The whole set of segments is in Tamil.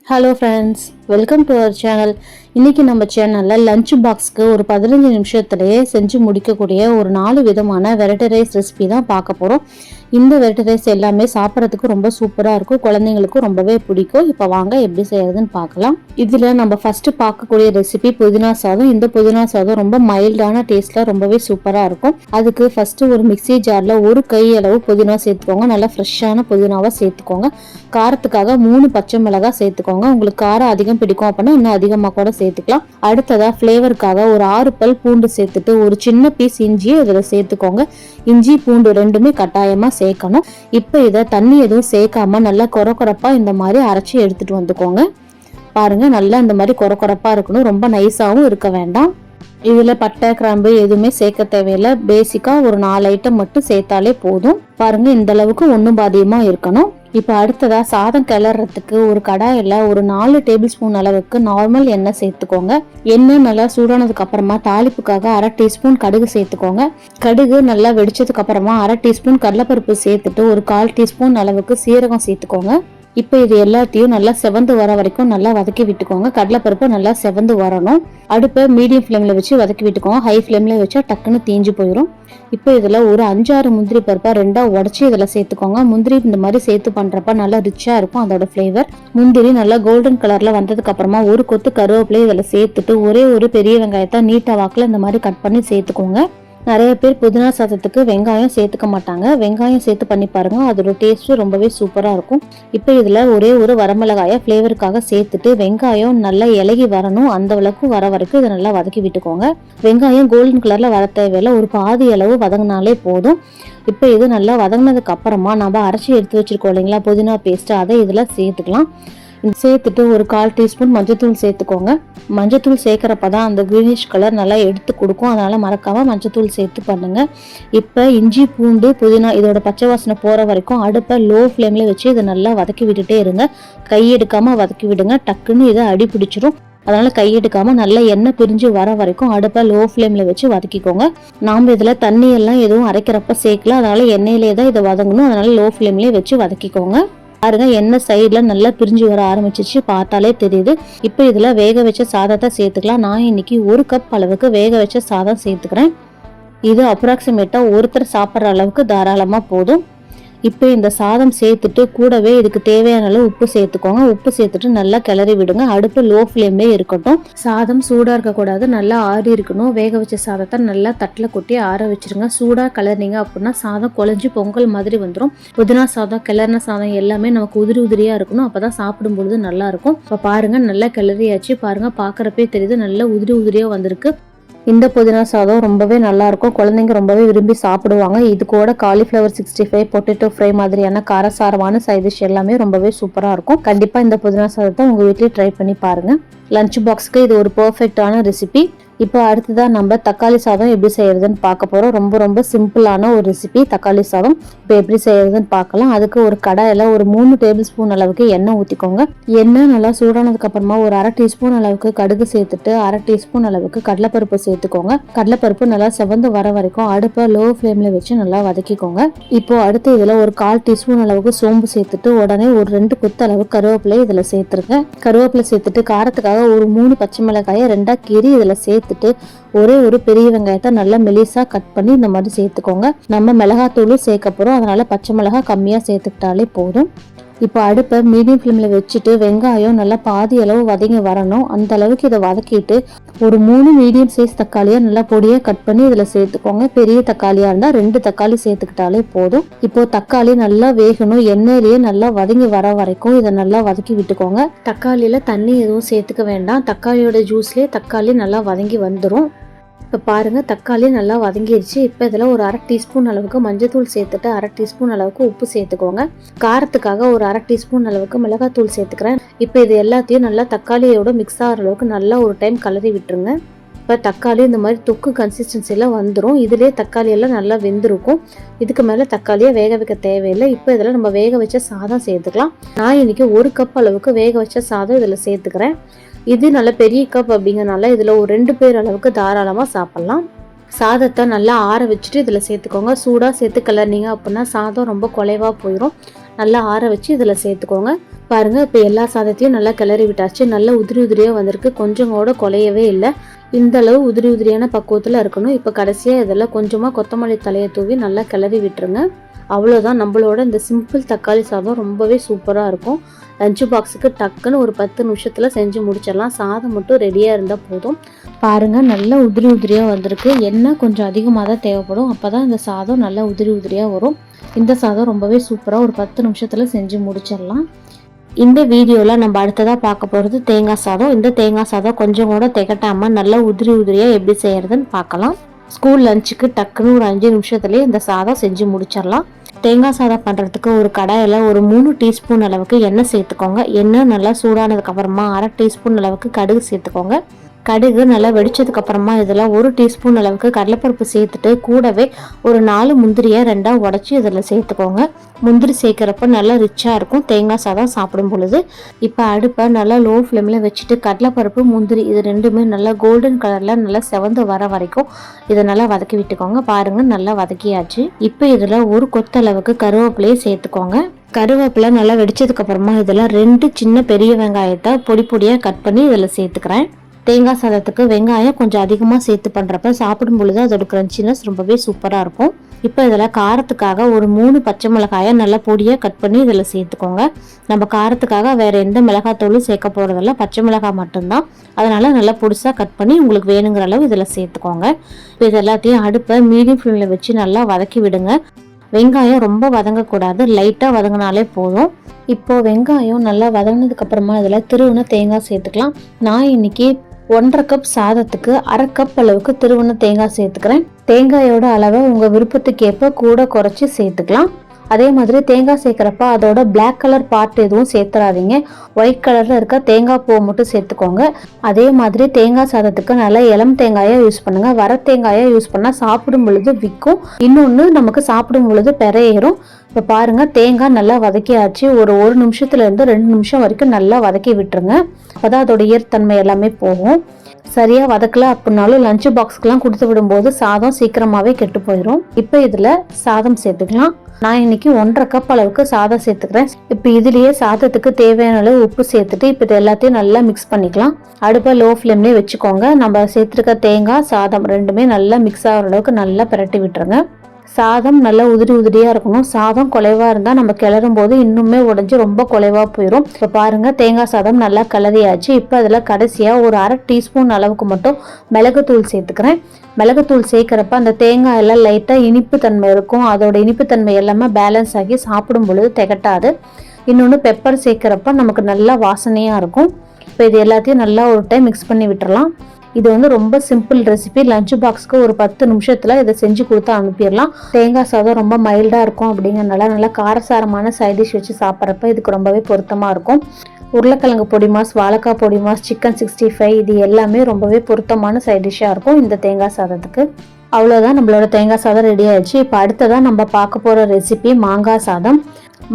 Hello friends, welcome to our channel. இன்றைக்கி நம்ம சேனலில் லஞ்ச் பாக்ஸ்க்கு ஒரு 15 நிமிஷத்துலேயே செஞ்சு முடிக்கக்கூடிய ஒரு 4 விதமான வெரைட்டி ரைஸ் ரெசிபி தான் பார்க்க போகிறோம். இந்த வெரைட்டி ரைஸ் எல்லாமே சாப்பிட்றதுக்கு ரொம்ப சூப்பராக இருக்கும், குழந்தைங்களுக்கும் ரொம்பவே பிடிக்கும். இப்போ வாங்க எப்படி செய்யறதுன்னு பார்க்கலாம். இதில் நம்ம ஃபஸ்ட்டு பார்க்கக்கூடிய ரெசிபி புதினா சாதம். இந்த புதினா சாதம் ரொம்ப மைல்டான டேஸ்ட்டில் ரொம்பவே சூப்பராக இருக்கும். அதுக்கு ஃபஸ்ட்டு ஒரு மிக்சி ஜாரில் ஒரு கை அளவு புதினா சேர்த்துக்கோங்க. நல்லா ஃப்ரெஷ்ஷான புதினாவை சேர்த்துக்கோங்க. காரத்துக்காக 3 பச்சை மிளகாய் சேர்த்துக்கோங்க. உங்களுக்கு காரம் அதிகம் பிடிக்கும் அப்படின்னா இன்னும் அதிகமாக கூட சேர்த்துக்கலாம். அடுத்ததா ஃப்ளேவருக்காக ஒரு 6 பல் பூண்டு சேர்த்துட்டு ஒரு சின்ன பீஸ் இஞ்சியை இதில் சேர்த்துக்கோங்க. இஞ்சி பூண்டு ரெண்டுமே கட்டாயமாக சேர்க்கணும். இப்போ இதை தண்ணி எதுவும் சேர்க்காம நல்லா கொரப்பா இந்த மாதிரி அரைச்சி எடுத்துட்டு வந்துக்கோங்க. பாருங்க, நல்லா இந்த மாதிரி கொரப்பா இருக்கணும், ரொம்ப நைஸாகவும் இருக்க வேண்டாம். இதில் பட்டை கிராம்பு எதுவுமே சேர்க்க தேவையில்லை. பேசிக்காக ஒரு 4 ஐட்டம் மட்டும் சேர்த்தாலே போதும். பாருங்க, இந்த அளவுக்கு ஒன்றும் பாதியமாக இருக்கணும். இப்போ அடுத்ததா சாதம் கிளறதுக்கு ஒரு கடாயில் ஒரு 4 டேபிள் ஸ்பூன் அளவுக்கு நார்மல் எண்ணெய் சேர்த்துக்கோங்க. எண்ணெய் நல்லா சூடானதுக்கு அப்புறமா தாளிப்புக்காக 1/2 டீஸ்பூன் கடுகு சேர்த்துக்கோங்க. கடுகு நல்லா வெடிச்சதுக்கு அப்புறமா 1/2 டீஸ்பூன் கடலைப்பருப்பு சேர்த்துட்டு ஒரு 1/4 டீஸ்பூன் அளவுக்கு சீரகம் சேர்த்துக்கோங்க. இப்போ இது எல்லாத்தையும் நல்லா செவந்து வர வரைக்கும் நல்லா வதக்கி விட்டுக்கோங்க. கடலைப்பருப்பு நல்லா செவந்து வரணும். அடுப்பை மீடியம் ஃப்ளேமில் வச்சு வதக்கி விட்டுக்கோங்க. ஹை ஃப்ளேமில் வச்சா டக்குன்னு தீஞ்சு போயிடும். இப்போ இதில் ஒரு 5-6 முந்திரி பருப்பை 2 உடச்சி இதில் சேர்த்துக்கோங்க. முந்திரி இந்த மாதிரி சேர்த்து பண்ணுறப்ப நல்லா ரிச்சாக இருக்கும் அதோட ஃப்ளேவர். முந்திரி நல்லா கோல்டன் கலரில் வந்ததுக்கு அப்புறமா ஒரு கொத்து கருவேப்பிலை இதில் சேர்த்துட்டு ஒரே ஒரு பெரிய வெங்காயத்தை நீட்டா வாக்கில் இந்த மாதிரி கட் பண்ணி சேர்த்துக்கோங்க. நிறைய பேர் புதினா சாதத்துக்கு வெங்காயம் சேர்த்துக்க மாட்டாங்க. வெங்காயம் சேர்த்து பண்ணி பாருங்க, அதோட டேஸ்ட் ரொம்பவே சூப்பராக இருக்கும். இப்போ இதில் ஒரே ஒரு வரமிளகாயை ஃப்ளேவருக்காக சேர்த்துட்டு வெங்காயம் நல்லா இலகி வரணும், அந்த அளவுக்கு வர வரைக்கும் இதை நல்லா வதக்கி விட்டுக்கோங்க. வெங்காயம் கோல்டன் கலரில் வர தேவையில்லை, ஒரு பாதி அளவு வதங்கினாலே போதும். இப்போ இது நல்லா வதங்கினதுக்கு அப்புறமா நம்ம அரைச்சி எடுத்து வச்சிருக்கோம் இல்லைங்களா புதினா பேஸ்ட்டு, அதை இதில் சேர்த்துக்கலாம். சேர்த்துட்டு ஒரு 1/4 டீஸ்பூன் மஞ்சத்தூள் சேர்த்துக்கோங்க. மஞ்சத்தூள் சேர்க்குறப்ப தான் அந்த கிரீனிஷ் கலர் நல்லா எடுத்து கொடுக்கும், அதனால் மறக்காமல் மஞ்சத்தூள் சேர்த்து பண்ணுங்க. இப்போ இஞ்சி பூண்டு புதினா இதோட பச்சை வாசனை போகிற வரைக்கும் அடுப்பை லோ ஃப்ளேமில் வச்சு இதை நல்லா வதக்கி விட்டுட்டே இருங்க. கையெடுக்காமல் வதக்கி விடுங்க, டக்குன்னு இதை அடி பிடிச்சிரும். அதனால் கையெடுக்காமல் நல்லா எண்ணெய் பிரிஞ்சு வர வரைக்கும் அடுப்பை லோ ஃப்ளேமில் வச்சு வதக்கிக்கோங்க. நாம் இதில் தண்ணியெல்லாம் எதுவும் அரைக்கிறப்ப சேர்க்கல, அதனால் எண்ணெயிலே தான் இதை வதங்கணும். அதனால் லோ ஃப்ளேம்லேயே வச்சு வதக்கிக்கோங்க. பாருங்க, எண்ணெய் சைடில் நல்லா பிரிஞ்சு வர ஆரம்பிச்சிச்சு, பார்த்தாலே தெரியுது. இப்போ இதில் வேக வச்ச சாதத்தை சேர்த்துக்கலாம். நான் இன்னைக்கு 1 கப் அளவுக்கு வேக வச்ச சாதம் சேர்த்துக்கிறேன். இது அப்ராக்சிமேட்டாக ஒருத்தர் சாப்பிட்ற அளவுக்கு தாராளமாக போதும். இப்போ இந்த சாதம் சேர்த்துட்டு கூடவே இதுக்கு தேவையான அளவு உப்பு சேர்த்துக்கோங்க. உப்பு சேர்த்துட்டு நல்லா கிளறி விடுங்க. அடுப்பு லோ ஃப்ளேம்லேயே இருக்கட்டும். சாதம் சூடாக இருக்கக்கூடாது, நல்லா ஆறி இருக்கணும். வேக வச்ச சாதத்தை நல்லா தட்டில் கொட்டி ஆற வச்சிருங்க. சூடாக கிளறினீங்க அப்படின்னா சாதம் குழஞ்சி பொங்கல் மாதிரி வந்துடும். புதினா சாதம் கிளறின சாதம் எல்லாமே நமக்கு உதிரி உதிரியாக இருக்கணும், அப்போ தான் சாப்பிடும்பொழுது நல்லா இருக்கும். இப்போ பாருங்கள், நல்லா கிளறியாச்சு. பாருங்கள், பார்க்குறப்பே தெரியுது நல்லா உதிரி உதிரியாக வந்திருக்கு. இந்த புதினா சாதம் ரொம்பவே நல்லா இருக்கும், குழந்தைங்க ரொம்பவே விரும்பி சாப்பிடுவாங்க. இது கூட காலிஃப்ளவர் 65, பொட்டேட்டோ ஃப்ரை மாதிரியான காரசாரமான சைட் டிஷ் எல்லாமே ரொம்பவே சூப்பராக இருக்கும். கண்டிப்பாக இந்த புதினா சாதத்தை உங்கள் வீட்டிலே ட்ரை பண்ணி பாருங்கள். லஞ்ச் பாக்ஸ்க்கு இது ஒரு பர்ஃபெக்டான ரெசிபி. இப்போ அடுத்ததான் நம்ம தக்காளி சாதம் எப்படி செய்யறதுன்னு பார்க்க போகிறோம். ரொம்ப ரொம்ப சிம்பிளான ஒரு ரெசிபி தக்காளி சாதம். இப்போ எப்படி செய்யறதுன்னு பார்க்கலாம். அதுக்கு ஒரு கடாயில் ஒரு 3 டேபிள் ஸ்பூன் அளவுக்கு எண்ணெய் ஊற்றிக்கோங்க. எண்ணெய் நல்லா சூடானதுக்கு அப்புறமா ஒரு 1/2 டீஸ்பூன் அளவுக்கு கடுகு சேர்த்துட்டு 1/2 டீஸ்பூன் அளவுக்கு கடலைப்பருப்பு சேர்த்துக்கோங்க. கடலைப்பருப்பு நல்லா செவந்து வர வரைக்கும் அடுப்பை லோ ஃப்ளேமில் வச்சு நல்லா வதக்கிக்கோங்க. இப்போ அடுத்து இதில் ஒரு 1/4 டீஸ்பூன் அளவுக்கு சோம்பு சேர்த்துட்டு உடனே ஒரு 2 கொத்து அளவு கருவேப்பிலை இதில் சேர்த்துருங்க. கருவேப்பிலை சேர்த்துட்டு காரத்துக்காக ஒரு 3 பச்சை மிளகாயை 2 கீறி இதில் சேர்த்துட்டு ஒரே ஒரு பெரிய வெங்காயத்தை நல்லா மெலிசா கட் பண்ணி இந்த மாதிரி சேர்த்துக்கோங்க. நம்ம மிளகாத்தூள் சேர்க்க போறோம், அதனால பச்சை மிளகாய் கம்மியா சேர்த்துக்கிட்டாலே போதும். இப்போ அடுப்பை மீடியம் ஃப்ளேமில் வச்சுட்டு வெங்காயம் நல்லா பாதி அளவு வதங்கி வரணும், அந்த அளவுக்கு இதை வதக்கிட்டு ஒரு 3 மீடியம் சைஸ் தக்காளியை நல்லா பொடியாக கட் பண்ணி இதில் சேர்த்துக்கோங்க. பெரிய தக்காளியாக இருந்தால் 2 தக்காளி சேர்த்துக்கிட்டாலே போதும். இப்போ தக்காளி நல்லா வேகணும், எண்ணெயிலேயே நல்லா வதங்கி வர வரைக்கும் இதை நல்லா வதக்கி விட்டுக்கோங்க. தக்காளியில் தண்ணி எதுவும் சேர்த்துக்க வேண்டாம், தக்காளியோட ஜூஸ்லேயே தக்காளி நல்லா வதங்கி வந்துடும். இப்போ பாருங்கள், தக்காளி நல்லா வதங்கிடுச்சு. இப்போ இதில் ஒரு 1/2 டீஸ்பூன் அளவுக்கு மஞ்சத்தூள் சேர்த்துட்டு 1/2 டீஸ்பூன் அளவுக்கு உப்பு சேர்த்துக்கோங்க. காரத்துக்காக ஒரு 1/2 டீஸ்பூன் அளவுக்கு மிளகாத்தூள் சேர்த்துக்கிறேன். இப்போ இது எல்லாத்தையும் நல்லா தக்காளியோட மிக்ஸ் ஆகிற அளவுக்கு நல்லா ஒரு டைம் கலரி விட்டுருங்க. இப்போ தக்காளி இந்த மாதிரி தொக்கு கன்சிஸ்டன்சியில் வந்துடும். இதிலே தக்காளி எல்லாம் நல்லா வெந்திருக்கும். இதுக்கு மேலே தக்காளியை வேக வைக்க தேவையில்லை. இப்போ இதில் நம்ம வேக வச்ச சாதம் சேர்த்துக்கலாம். நான் இன்னைக்கு 1 கப் அளவுக்கு வேக வச்ச சாதம் இதில் சேர்த்துக்கிறேன். இது நல்ல பெரிய கப் அப்படிங்கிறனால இதில் ஒரு 2 பேர் அளவுக்கு தாராளமாக சாப்பிட்லாம். சாதத்தை நல்லா ஆற வச்சுட்டு இதில் சேர்த்துக்கோங்க. சூடாக சேர்த்து கிளறினீங்க அப்படின்னா சாதம் ரொம்ப குலைவாக போயிடும். நல்லா ஆற வச்சு இதில் சேர்த்துக்கோங்க. பாருங்கள், இப்போ எல்லா சாதத்தையும் நல்லா கிளறி விட்டாச்சு. நல்லா உதிரி உதிரியாக வந்திருக்கு, கொஞ்சம் கூட குலையவே இல்லை. இந்த அளவு உதிரி உதிரியான பக்குவத்தில் இருக்கணும். இப்போ கடைசியாக இதில் கொஞ்சமாக கொத்தமல்லி தலையை தூவி நல்லா கிளறி விட்டுருங்க. அவ்வளோதான், நம்மளோட இந்த சிம்பிள் தக்காளி சாதம் ரொம்பவே சூப்பராக இருக்கும். லஞ்ச் பாக்ஸுக்கு டக்குன்னு ஒரு 10 நிமிஷத்தில் செஞ்சு முடிச்சிடலாம். சாதம் மட்டும் ரெடியாக இருந்தால் போதும். பாருங்கள், நல்லா உதிரி உதிரியாக வந்திருக்கு. எண்ணெய் கொஞ்சம் அதிகமாக தான் தேவைப்படும், அப்போ தான் இந்த சாதம் நல்லா உதிரி உதிரியாக வரும். இந்த சாதம் ரொம்பவே சூப்பராக ஒரு 10 நிமிஷத்தில் செஞ்சு முடிச்சிடலாம். இந்த வீடியோவில் நம்ம அடுத்ததாக பார்க்க போகிறது தேங்காய் சாதம். இந்த தேங்காய் சாதம் கொஞ்சம் கூட திகட்டாமல் நல்லா உதிரி உதிரியாக எப்படி செய்கிறதுன்னு பார்க்கலாம். ஸ்கூல் லஞ்சுக்கு டக்குன்னு ஒரு 5 நிமிஷத்துலேயே இந்த சாதம் செஞ்சு முடிச்சிடலாம். தேங்காய் சாதம் பண்ணுறதுக்கு ஒரு கடாயில் ஒரு 3 டீஸ்பூன் அளவுக்கு எண்ணெய் சேர்த்துக்கோங்க. எண்ணெய் நல்லா சூடானதுக்கப்புறமா 1/2 டீஸ்பூன் அளவுக்கு கடுகு சேர்த்துக்கோங்க. கடுகு நல்லா வெடிச்சதுக்கு அப்புறமா இதில் 1 டீஸ்பூன் அளவுக்கு கடலைப்பருப்பு சேர்த்துட்டு கூடவே ஒரு 4 முந்திரியை 2ஆக உடச்சி இதில் சேர்த்துக்கோங்க. முந்திரி சேர்க்குறப்ப நல்லா ரிச்சாக இருக்கும் தேங்காய் சாதம் சாப்பிடும் பொழுது. இப்போ அடுப்பை நல்லா லோ ஃப்ளேமில் வச்சுட்டு கடலைப்பருப்பு முந்திரி இது ரெண்டுமே நல்லா கோல்டன் கலரில் நல்லா செவந்து வர வரைக்கும் இதை நல்லா வதக்கி விட்டுக்கோங்க. பாருங்கள், நல்லா வதக்கியாச்சு. இப்போ இதில் ஒரு கொத்தளவுக்கு கருவேப்பிலையை சேர்த்துக்கோங்க. கருவேப்பிலை நல்லா வெடிச்சதுக்கு அப்புறமா இதில் 2 சின்ன பெரிய வெங்காயத்தை பொடி பொடியாக கட் பண்ணி இதில் சேர்த்துக்கிறேன். தேங்காய் சாதத்துக்கு வெங்காயம் கொஞ்சம் அதிகமாக சேர்த்து பண்ணுறப்ப சாப்பிடும் பொழுது அதோட கிரன்ச்சினஸ் ரொம்பவே சூப்பராக இருக்கும். இப்போ இதில் காரத்துக்காக ஒரு 3 பச்சை மிளகாயை நல்லா பொடியாக கட் பண்ணி இதில் சேர்த்துக்கோங்க. நம்ம காரத்துக்காக வேறு எந்த மிளகாத்தூளும் சேர்க்க போகிறதில்ல, பச்சை மிளகாய் மட்டும்தான். அதனால் நல்லா பொடிசாக கட் பண்ணி உங்களுக்கு வேணுங்கிற அளவு இதில் சேர்த்துக்கோங்க. இப்போ இது எல்லாத்தையும் அடுப்பை மீடியம் ஃப்ளேமில் வச்சு நல்லா வதக்கி விடுங்க. வெங்காயம் ரொம்ப வதங்கக்கூடாது, லைட்டாக வதங்கினாலே போதும். இப்போது வெங்காயம் நல்லா வதங்கினதுக்கு அப்புறமா இதில் திருவுன தேங்காய் சேர்த்துக்கலாம். நான் இன்னைக்கு 1/2 கப் சாதத்துக்கு 1/2 கப் அளவுக்கு திருவுன தேங்காய் சேர்த்துக்கிறேன். தேங்காயோட அளவை உங்கள் விருப்பத்துக்கேற்ப கூட குறைச்சி சேர்த்துக்கலாம். அதே மாதிரி தேங்காய் சேர்க்குறப்ப அதோட பிளாக் கலர் பார்ட் எதுவும் சேர்த்துறாதீங்க. ஒயிட் கலரில் இருக்க தேங்காய் பூவை மட்டும் சேர்த்துக்கோங்க. அதே மாதிரி தேங்காய் சாதத்துக்கு நல்லா இளம் தேங்காயாக யூஸ் பண்ணுங்கள். வர தேங்காயாக யூஸ் பண்ணால் சாப்பிடும் பொழுது விற்கும், இன்னொன்று நமக்கு சாப்பிடும் பொழுது பெறையேறும். இப்போ பாருங்கள், தேங்காய் நல்லா வதக்கியாச்சு. ஒரு 1 நிமிஷத்துலேருந்து 2 நிமிஷம் வரைக்கும் நல்லா வதக்கி விட்டுருங்க. அப்போதான் அதோட ஈரத்தன்மை எல்லாமே போகும். சரியாக வதக்கல அப்படின்னாலும் லஞ்ச் பாக்ஸ்க்கெலாம் கொடுத்து விடும்போது சாதம் சீக்கிரமாகவே கெட்டு போயிடும். இப்போ இதில் சாதம் சேர்த்துக்கலாம். நான் இன்னைக்கு 1/2 கப் அளவுக்கு சாதம் சேர்த்துக்கிறேன். இப்போ இதுலேயே சாதத்துக்கு தேவையான அளவு உப்பு சேர்த்துட்டு இப்போ இது எல்லாத்தையும் நல்லா மிக்ஸ் பண்ணிக்கலாம். அடுப்பை லோ ஃப்ளேம்லேயே வச்சுக்கோங்க. நம்ம சேர்த்துருக்க தேங்காய் சாதம் ரெண்டுமே நல்லா மிக்ஸ் ஆகிற அளவுக்கு நல்லா பிரட்டி விட்டுருங்க. சாதம் நல்லா உதிரி உதிரியாக இருக்கணும். சாதம் குலைவாக இருந்தால் நம்ம கிளறும் போது இன்னுமே உடஞ்சி ரொம்ப குலைவாக போயிடும். இப்போ பாருங்கள், தேங்காய் சாதம் நல்லா கிளறியாச்சு. இப்போ அதில் கடைசியாக ஒரு 1/2 டீஸ்பூன் அளவுக்கு மட்டும் மிளகுத்தூள் சேர்த்துக்கிறேன். மிளகுத்தூள் சேர்க்குறப்ப அந்த தேங்காயெல்லாம் லைட்டாக இனிப்பு தன்மை இருக்கும். அதோட இனிப்பு தன்மை எல்லாமே பேலன்ஸ் ஆகி சாப்பிடும் பொழுது திகட்டாது. இன்னொன்று பெப்பர் சேர்க்குறப்ப நமக்கு நல்லா வாசனையாக இருக்கும். இப்போ இது எல்லாத்தையும் நல்லா ஒரு டைம் மிக்ஸ் பண்ணி விட்டுறலாம். இது ரொம்ப சிம்பிள் ரெசிபி. லஞ்ச் பாக்ஸ்க்கு ஒரு 10 நிமிஷத்தில் இதை செஞ்சு கொடுத்து அனுப்பிடலாம். தேங்காய் சாதம் ரொம்ப மைல்டாக இருக்கும் அப்படிங்கிறனால நல்லா காரசாரமான சைட் டிஷ் வச்சு சாப்பிட்றப்ப இதுக்கு ரொம்பவே பொருத்தமாக இருக்கும். உருளைக்கிழங்கு பொடி மாஸ், வாழைக்காய் பொடி மாஸ், சிக்கன் 65 இது எல்லாமே ரொம்பவே பொருத்தமான சைட் டிஷ்ஷாக இருக்கும் இந்த தேங்காய் சாதத்துக்கு. அவ்வளோதான், நம்மளோட தேங்காய் சாதம் ரெடி ஆயிடுச்சு. இப்போ அடுத்ததான் நம்ம பார்க்க போகிற ரெசிபி மாங்காய் சாதம்.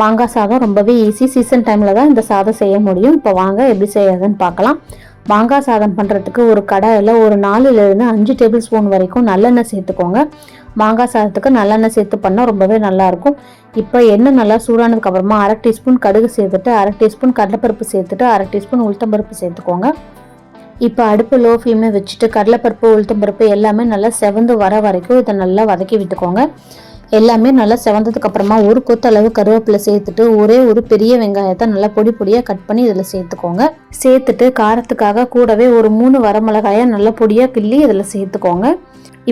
மாங்காய் சாதம் ரொம்பவே ஈஸி. சீசன் டைமில் தான் இந்த சாதம் செய்ய முடியும். இப்போ வாங்க எப்படி செய்யறதுன்னு பார்க்கலாம். மாங்காய் சாதம் பண்ணுறதுக்கு ஒரு கடாயில் ஒரு 4லேருந்து 5 டேபிள் ஸ்பூன் வரைக்கும் நல்லெண்ணெய் சேர்த்துக்கோங்க. மாங்காய் சாதத்துக்கு நல்லெண்ணெய் சேர்த்து பண்ணால் ரொம்பவே நல்லாயிருக்கும். இப்போ எண்ணெய் நல்லா சூடானதுக்கப்புறமா 1/2 டீஸ்பூன் கடுகு சேர்த்துட்டு 1/2 டீஸ்பூன் கடலைப்பருப்பு சேர்த்துட்டு 1/2 டீஸ்பூன் உளுத்தம்பருப்பு சேர்த்துக்கோங்க. இப்போ அடுப்பு லோ ஃப்ளேமில் வச்சுட்டு கடலைப்பருப்பு உளுத்தம்பருப்பு எல்லாமே நல்லா செவந்து வர வரைக்கும் இதை நல்லா வதக்கி விட்டுக்கோங்க. எல்லாமே நல்லா செவந்ததுக்கு அப்புறமா ஒரு கொத்தளவு கருவேப்பிலை சேர்த்துட்டு ஒரே ஒரு பெரிய வெங்காயத்தை நல்லா பொடி பொடியாக கட் பண்ணி இதில் சேர்த்துக்கோங்க. சேர்த்துட்டு காரத்துக்காக கூடவே ஒரு 3 வரமிளகாயை நல்லா பொடியாக கிள்ளி இதில் சேர்த்துக்கோங்க.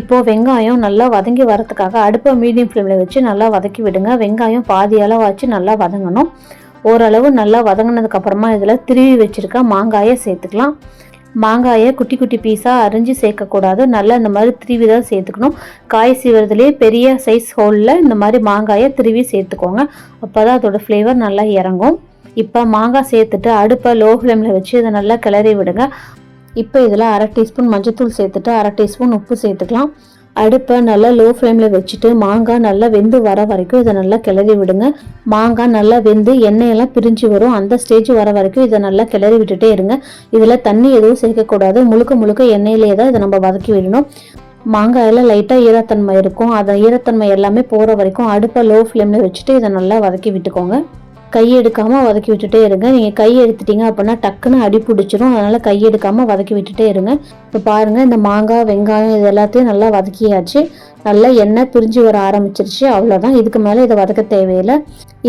இப்போது வெங்காயம் நல்லா வதங்கி வரத்துக்காக அடுப்பை மீடியம் ஃப்ளேமில் வச்சு நல்லா வதக்கி விடுங்க. வெங்காயம் பாதி அளவாச்சு நல்லா வதங்கணும். ஓரளவு நல்லா வதங்கினதுக்கு அப்புறமா இதில் திருவி வச்சிருக்க மாங்காயை சேர்த்துக்கலாம். மாங்காயை குட்டி குட்டி பீஸாக அரிஞ்சு சேர்க்கக்கூடாது, நல்லா இந்த மாதிரி திருவி தான் சேர்த்துக்கணும். காய் சீவரத்துலேயே பெரிய சைஸ் ஹோலில் இந்த மாதிரி மாங்காயை திருவி சேர்த்துக்கோங்க. அப்போ தான் அதோட ஃப்ளேவர் நல்லா இறங்கும். இப்போ மாங்காய் சேர்த்துட்டு அடுப்பை லோ ஃப்ளேமில் வச்சு இதை நல்லா கிளறி விடுங்க. இப்போ இதில் 1/2 டீஸ்பூன் மஞ்சத்தூள் சேர்த்துட்டு 1/2 டீஸ்பூன் உப்பு சேர்த்துக்கலாம். அடுப்பை நல்லா லோ ஃப்ளேமில் வச்சுட்டு மாங்காய் நல்லா வெந்து வர வரைக்கும் இதை நல்லா கிளறி விடுங்க. மாங்காய் நல்லா வெந்து எண்ணெயெல்லாம் பிரிஞ்சு வரும், அந்த ஸ்டேஜ் வர வரைக்கும் இதை நல்லா கிளறி விட்டுட்டே இருங்க. இதில் தண்ணி எதுவும் சேர்க்கக்கூடாது, முழுக்க முழுக்க எண்ணெயிலே தான் இதை நம்ம வதக்கி விடணும். மாங்காயில் லைட்டாக ஈரத்தன்மை இருக்கும். அதை ஈரத்தன்மை எல்லாமே போகிற வரைக்கும் அடுப்பை லோ ஃப்ளேமில் வச்சுட்டு இதை நல்லா வதக்கி விட்டுக்கோங்க. கை எடுக்காமல் வதக்கி விட்டுட்டே இருங்க. நீங்கள் கை எடுத்துட்டீங்க அப்படின்னா டக்குன்னு அடி பிடிச்சிரும். அதனால் கை எடுக்காமல் வதக்கி விட்டுட்டே இருங்க. இப்போ பாருங்கள், இந்த மாங்காய் வெங்காயம் இது எல்லாத்தையும் நல்லா வதக்கியாச்சு. நல்லா எண்ணெய் பிரிஞ்சு வர ஆரம்பிச்சிருச்சு. அவ்வளோதான், இதுக்கு மேலே இதை வதக்க தேவையில்லை.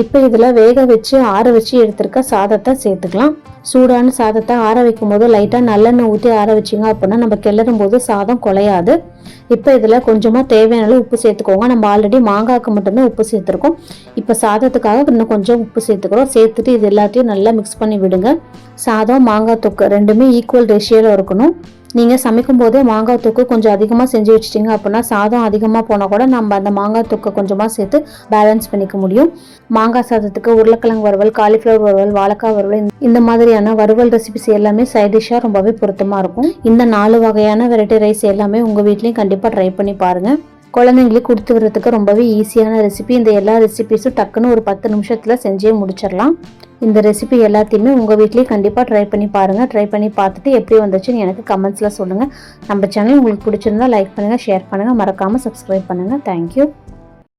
இப்போ இதில் வேக வச்சு ஆற வச்சு எடுத்துருக்க சாதத்தை சேர்த்துக்கலாம். சூடான சாதத்தை ஆற வைக்கும் போது லைட்டாக நல்லெண்ணெய் ஊற்றி ஆற வச்சிங்க அப்படின்னா நம்ம கிளறும் போது சாதம் குலையாது. இப்போ இதில் கொஞ்சமாக தேவையான உப்பு சேர்த்துக்கோங்க. நம்ம ஆல்ரெடி மாங்காய்க்கு மட்டும்தான் உப்பு சேர்த்துருக்கோம். இப்போ சாதத்துக்காக இன்னும் கொஞ்சம் உப்பு சேர்த்துக்கிறோம். சேர்த்துட்டு இது எல்லாத்தையும் நல்லா மிக்ஸ் பண்ணி விடுங்க. சாதம் மாங்காய் தொக்கு ரெண்டுமே ஈக்குவல் ரேஷியோவில் இருக்கணும். நீங்கள் சமைக்கும் போதே மாங்காய் தொக்கு கொஞ்சம் அதிகமாக செஞ்சு வச்சிட்டிங்க அப்படின்னா சாதம் அதிகமாக போனால் கூட நம்ம அந்த மாங்காய் தொக்கை கொஞ்சமாக சேர்த்து பேலன்ஸ் பண்ணிக்க முடியும். மாங்காய் சாதத்துக்கு உருளைக்கிழங்கு வறுவல், காலிஃப்ளவர் வறுவல், வாழைக்காய் வறுவல் இந்த மாதிரியான வறுவல் ரெசிபிஸ் எல்லாமே சைட் டிஷ்ஷாக ரொம்பவே பொருத்தமாக இருக்கும். இந்த 4 வகையான வெரைட்டி ரைஸ் எல்லாமே உங்கள் வீட்லேயும் கண்டிப்பாக ட்ரை பண்ணி பாருங்கள். குழந்தைங்களுக்கு கொடுத்து விடுறதுக்கு ரொம்பவே ஈஸியான ரெசிபி. இந்த எல்லா ரெசிபிஸும் டக்குன்னு ஒரு 10 நிமிஷத்தில் செஞ்சே முடிச்சிடலாம். இந்த ரெசிபி எல்லாத்தையுமே உங்கள் வீட்லேயும் கண்டிப்பாக ட்ரை பண்ணி பாருங்கள். ட்ரை பண்ணி பார்த்துட்டு எப்படி வந்துச்சுன்னு எனக்கு கமெண்ட்ஸில் சொல்லுங்கள். நம்ம சேனல் உங்களுக்கு பிடிச்சிருந்தா லைக் பண்ணுங்கள், ஷேர் பண்ணுங்கள், மறக்காமல் சப்ஸ்கிரைப் பண்ணுங்கள். தேங்க்யூ.